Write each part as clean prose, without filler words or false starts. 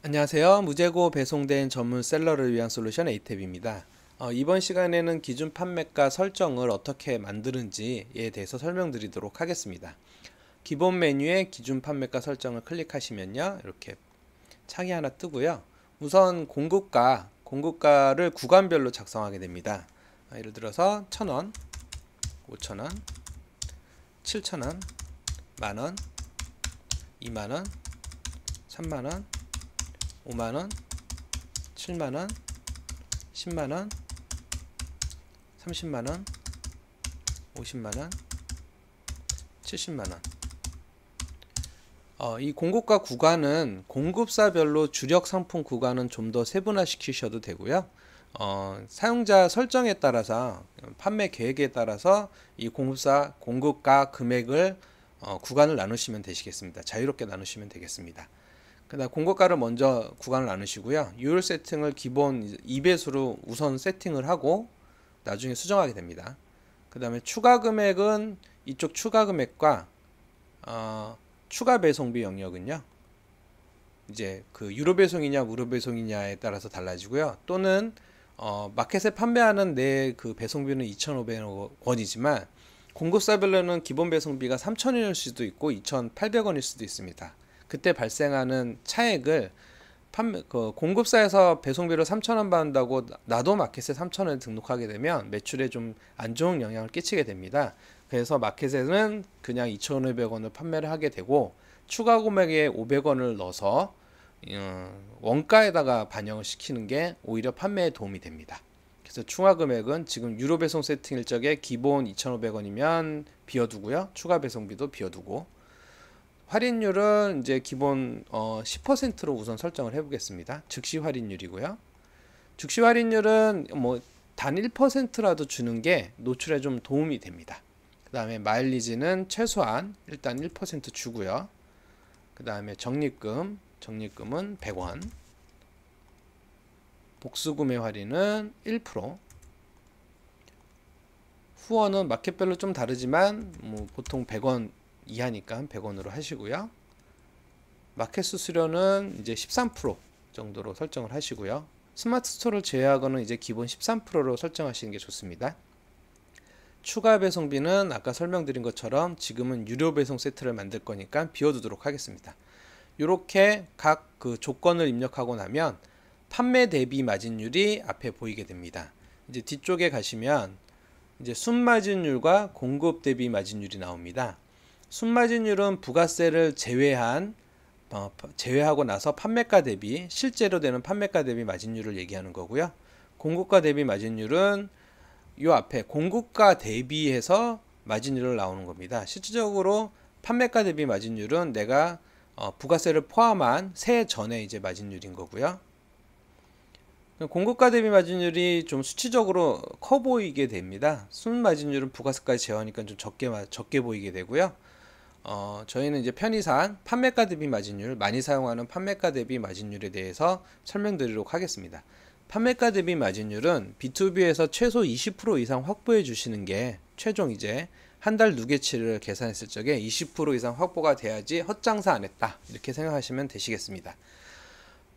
안녕하세요. 무재고 배송된 전문 셀러를 위한 솔루션 에이탭입니다. 이번 시간에는 기준 판매가 설정을 어떻게 만드는지에 대해서 설명드리도록 하겠습니다. 기본 메뉴에 기준 판매가 설정을 클릭하시면요, 이렇게 창이 하나 뜨고요. 우선 공급가를 구간별로 작성하게 됩니다. 예를 들어서 1,000원, 5,000원, 7,000원, 만원, 2만원, 3만원, 5만원, 7만원, 10만원, 30만원, 50만원, 70만원. 이 공급가 구간은 공급사별로 주력 상품 구간은 좀 더 세분화 시키셔도 되고요. 사용자 설정에 따라서 판매 계획에 따라서 이 공급가 금액을 구간을 나누시면 되시겠습니다. 자유롭게 나누시면 되겠습니다. 그다음 공고가를 먼저 구간을 나누시고요. 요율 세팅을 기본 2배수로 우선 세팅을 하고 나중에 수정하게 됩니다. 그 다음에 추가 금액은 이쪽 추가 금액과 추가 배송비 영역은요, 이제 그 유료 배송이냐 무료 배송이냐에 따라서 달라지고요. 또는 마켓에 판매하는 내 그 배송비는 2,500원이지만 공급사별로는 기본 배송비가 3,000원일 수도 있고 2,800원일 수도 있습니다. 그때 발생하는 차액을 공급사에서 배송비로 3,000원 받는다고 나도 마켓에 3,000원을 등록하게 되면 매출에 좀 안 좋은 영향을 끼치게 됩니다. 그래서 마켓에는 그냥 2,500원을 판매를 하게 되고 추가 금액에 500원을 넣어서 원가에다가 반영을 시키는 게 오히려 판매에 도움이 됩니다. 그래서 추가 금액은 지금 유료 배송 세팅일 적에 기본 2,500원이면 비워두고요. 추가 배송비도 비워두고, 할인율은 이제 기본 10%로 우선 설정을 해보겠습니다. 즉시 할인율이고요. 즉시 할인율은 뭐 단 1%라도 주는 게 노출에 좀 도움이 됩니다. 그 다음에 마일리지는 최소한 일단 1% 주고요. 그 다음에 적립금은 100원, 복수구매 할인은 1%, 후원은 마켓별로 좀 다르지만 뭐 보통 100원 이하니까 100원으로 하시고요. 마켓 수수료는 이제 13% 정도로 설정을 하시고요. 스마트 스토어를 제외하고는 이제 기본 13%로 설정하시는 게 좋습니다. 추가 배송비는 아까 설명드린 것처럼 지금은 유료 배송 세트를 만들 거니까 비워두도록 하겠습니다. 이렇게 각 그 조건을 입력하고 나면 판매 대비 마진율이 앞에 보이게 됩니다. 이제 뒤쪽에 가시면 이제 순마진율과 공급 대비 마진율이 나옵니다. 순마진율은 부가세를 제외하고 나서 판매가 대비, 실제로 되는 판매가 대비 마진율을 얘기하는 거고요. 공급가 대비 마진율은 이 앞에 공급가 대비해서 마진율을 나오는 겁니다. 실질적으로 판매가 대비 마진율은 내가 부가세를 포함한 세 전에 이제 마진율인 거고요. 공급가 대비 마진율이 좀 수치적으로 커 보이게 됩니다. 순마진율은 부가세까지 제어하니까 좀 적게 보이게 되고요. 저희는 이제 편의상 판매가 대비 마진율, 많이 사용하는 판매가 대비 마진율에 대해서 설명드리도록 하겠습니다. 판매가 대비 마진율은 B2B에서 최소 20% 이상 확보해 주시는 게 최종 이제 한 달 누계치를 계산했을 적에 20% 이상 확보가 돼야지 헛장사 안 했다, 이렇게 생각하시면 되시겠습니다.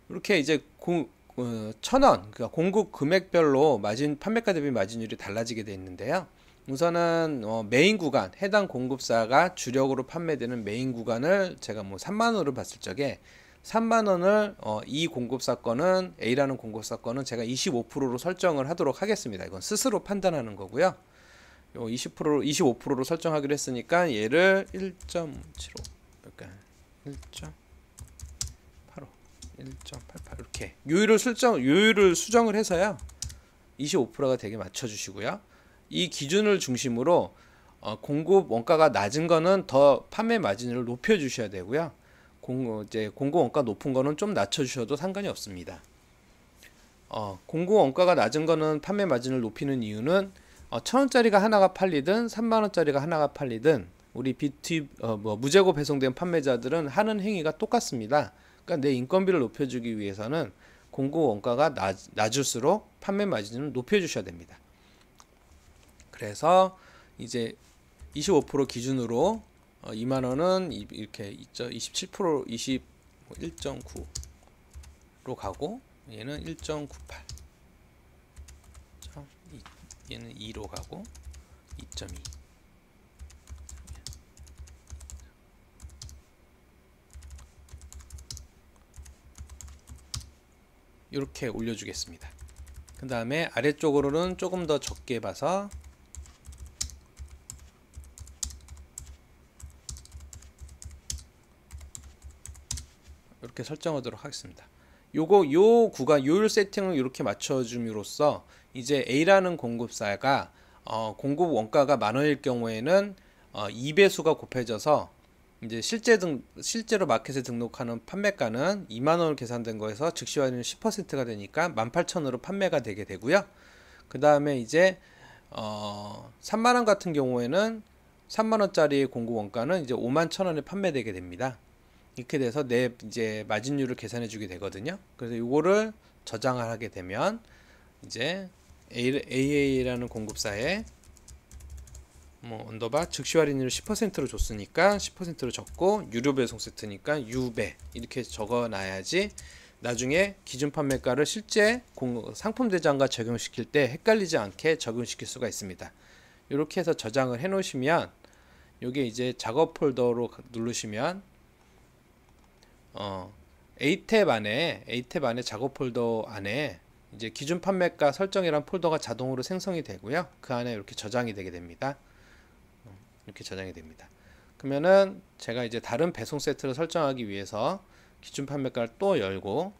이렇게 이제 1,000원, 그러니까 공급 금액별로 판매가 대비 마진율이 달라지게 되어 있는데요. 우선은 메인 구간, 해당 공급사가 주력으로 판매되는 메인 구간을 제가 뭐 3만원으로 봤을 적에 3만원을 이 공급사 건은, A라는 공급사 건은 제가 25%로 설정을 하도록 하겠습니다. 이건 스스로 판단하는 거고요. 25%로 설정하기로 했으니까 얘를 1.75, 그러니까 1.85, 1.88 이렇게 요율을 수정을 해서요 25%가 되게 맞춰주시고요. 이 기준을 중심으로 공급 원가가 낮은 거는 더 판매 마진을 높여 주셔야 되고요. 공급 원가 높은 거는 좀 낮춰 주셔도 상관이 없습니다. 공급 원가가 낮은 거는 판매 마진을 높이는 이유는 1,000원짜리가 하나가 팔리든 3만원짜리가 하나가 팔리든 우리 무재고 배송된 판매자들은 하는 행위가 똑같습니다. 그러니까 내 인건비를 높여주기 위해서는 공급 원가가 낮을수록 판매 마진을 높여주셔야 됩니다. 그래서 이제 25% 기준으로 2만원은 이렇게 27%, 1.9, 가고 얘는 1.98, 얘는 2로 가고 2.2. 이렇게 올려주겠습니다. 그 다음에 아래쪽으로는 조금 더 적게 봐서 이렇게 설정하도록 하겠습니다. 요 구간 요율 세팅을 이렇게 맞춰줌으로써 이제 A라는 공급사가 공급 원가가 10,000원일 경우에는 2배수가 곱해져서 이제 실제로 마켓에 등록하는 판매가는 20,000원으로 계산된 거에서 즉시 할인은 10%가 되니까 18,000원으로 판매가 되게 되고요. 그 다음에 이제 30,000원 같은 경우에는 30,000원짜리 공급 원가는 이제 51,000원에 판매되게 됩니다. 이렇게 돼서 내 이제 마진율을 계산해 주게 되거든요. 그래서 이거를 저장을 하게 되면 이제 AA라는 공급사에 언더바 즉시 할인율 10%로 줬으니까 10%로 적고 유료 배송 세트니까 유배 이렇게 적어 놔야지 나중에 기준 판매가를 실제 상품 대장과 적용시킬 때 헷갈리지 않게 적용시킬 수가 있습니다. 이렇게 해서 저장을 해 놓으시면 이게 이제 작업 폴더로 누르시면 A탭 안에 작업 폴더 안에 이제 기준 판매가 설정이란 폴더가 자동으로 생성이 되고요. 그 안에 이렇게 저장이 되게 됩니다. 이렇게 저장이 됩니다. 그러면은 제가 이제 다른 배송 세트를 설정하기 위해서 기준 판매가를 또 열고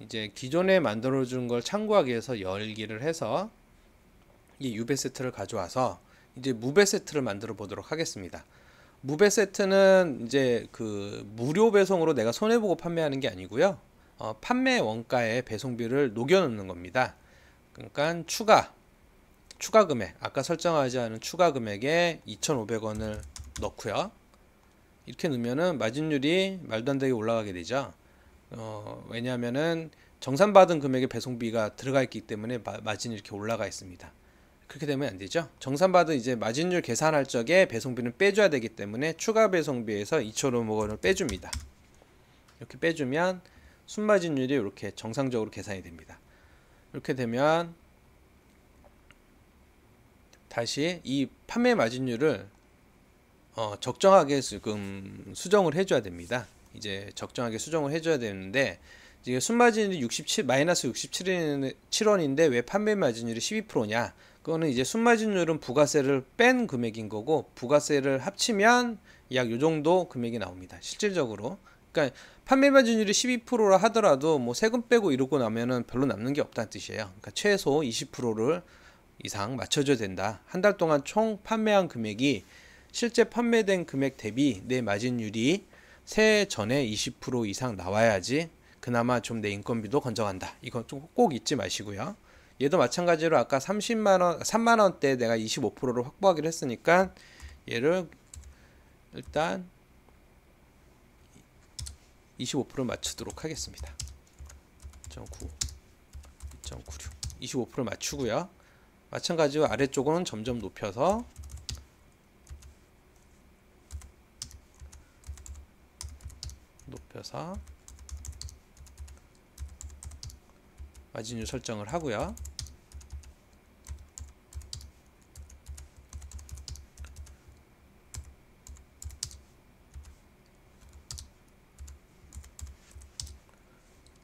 이제 기존에 만들어 준 걸 참고하기 위해서 열기를 해서 이 유배 세트를 가져와서 이제 무배 세트를 만들어 보도록 하겠습니다. 무배 세트는 이제 그 무료 배송으로 내가 손해보고 판매하는 게 아니고요. 판매 원가에 배송비를 녹여 넣는 겁니다. 그러니까 추가 금액, 아까 설정하지 않은 추가 금액에 2,500원을 넣고요. 이렇게 넣으면은 마진율이 말도 안 되게 올라가게 되죠. 왜냐하면은 정산받은 금액의 배송비가 들어가 있기 때문에 마진이 이렇게 올라가 있습니다. 그렇게 되면 안 되죠. 정산받은 이제 마진율 계산할 적에 배송비는 빼줘야 되기 때문에 추가 배송비에서 2,500원을 빼줍니다. 이렇게 빼주면 순마진율이 이렇게 정상적으로 계산이 됩니다. 이렇게 되면 다시 이 판매 마진율을 적정하게 지금 수정을 해줘야 됩니다. 이제 적정하게 수정을 해줘야 되는데 이제 순마진율이 마이너스 67원인데 왜 판매 마진율이 12%냐? 그거는 이제 순마진율은 부가세를 뺀 금액인 거고 부가세를 합치면 약 요 정도 금액이 나옵니다. 실질적으로. 그러니까 판매 마진율이 12%라 하더라도 뭐 세금 빼고 이러고 나면은 별로 남는 게 없다는 뜻이에요. 그러니까 최소 20%를 이상 맞춰줘야 된다. 한 달 동안 총 판매한 금액이 실제 판매된 금액 대비 내 마진율이 세해 전에 20% 이상 나와야지 그나마 좀 내 인건비도 건져간다. 이건 좀 꼭 잊지 마시고요. 얘도 마찬가지로 아까 3만원대 내가 25%를 확보하기로 했으니까 얘를 일단 25% 맞추도록 하겠습니다. 2.9, 2.96, 25% 맞추고요. 마찬가지로 아래쪽은 점점 높여서 마진율 설정을 하고요.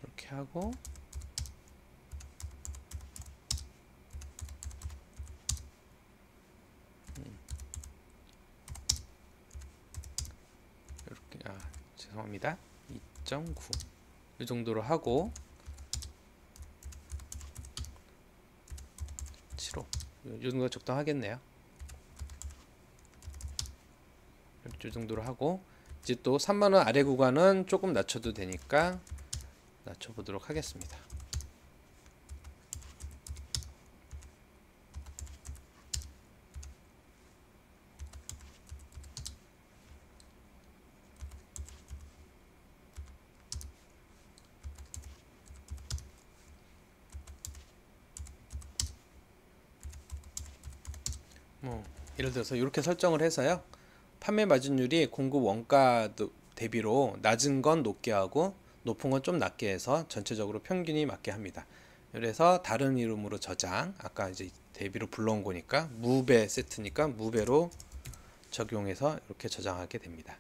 이렇게 하고 이렇게 죄송합니다. 2.9 이 정도로 하고 7호 이 정도가 적당하겠네요. 이 정도로 하고 이제 또 3만원 아래 구간은 조금 낮춰도 되니까 낮춰보도록 하겠습니다. 예를 들어서 이렇게 설정을 해서요. 판매 마진율이 공급 원가 대비로 낮은 건 높게 하고 높은 건 좀 낮게 해서 전체적으로 평균이 맞게 합니다. 그래서 다른 이름으로 저장, 아까 이제 대비로 불러온 거니까 무배 세트니까 무배로 적용해서 이렇게 저장하게 됩니다.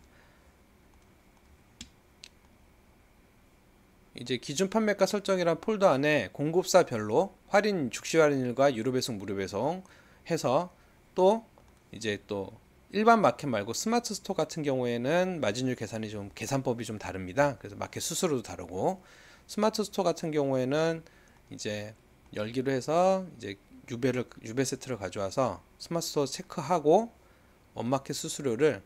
이제 기준 판매가 설정이란 폴더 안에 공급사별로 할인, 즉시 할인일과 유료 배송, 무료 배송 해서 또 이제 또 일반 마켓 말고 스마트 스토어 같은 경우에는 마진율 계산이 좀 계산법이 좀 다릅니다. 그래서 마켓 수수료도 다르고 스마트 스토어 같은 경우에는 이제 열기로 해서 이제 유배 세트를 가져와서 스마트 스토어 체크하고 원마켓 수수료를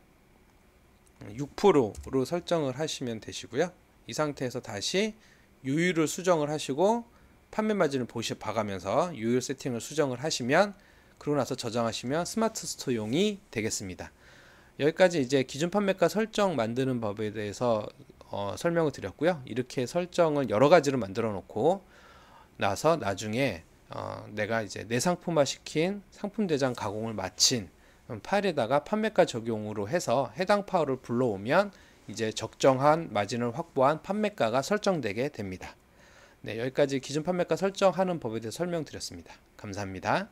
6%로 설정을 하시면 되시고요. 이 상태에서 다시 유율을 수정을 하시고 판매 마진을 봐가면서 유율 세팅을 수정을 하시면 그러고 나서 저장하시면 스마트 스토어용이 되겠습니다. 여기까지 이제 기준 판매가 설정 만드는 법에 대해서 설명을 드렸고요. 이렇게 설정을 여러 가지로 만들어 놓고 나서 나중에 내가 이제 내상품화 시킨 상품 대장 가공을 마친 파일에다가 판매가 적용으로 해서 해당 파일을 불러오면 이제 적정한 마진을 확보한 판매가가 설정되게 됩니다. 네, 여기까지 기준 판매가 설정하는 법에 대해 설명드렸습니다. 감사합니다.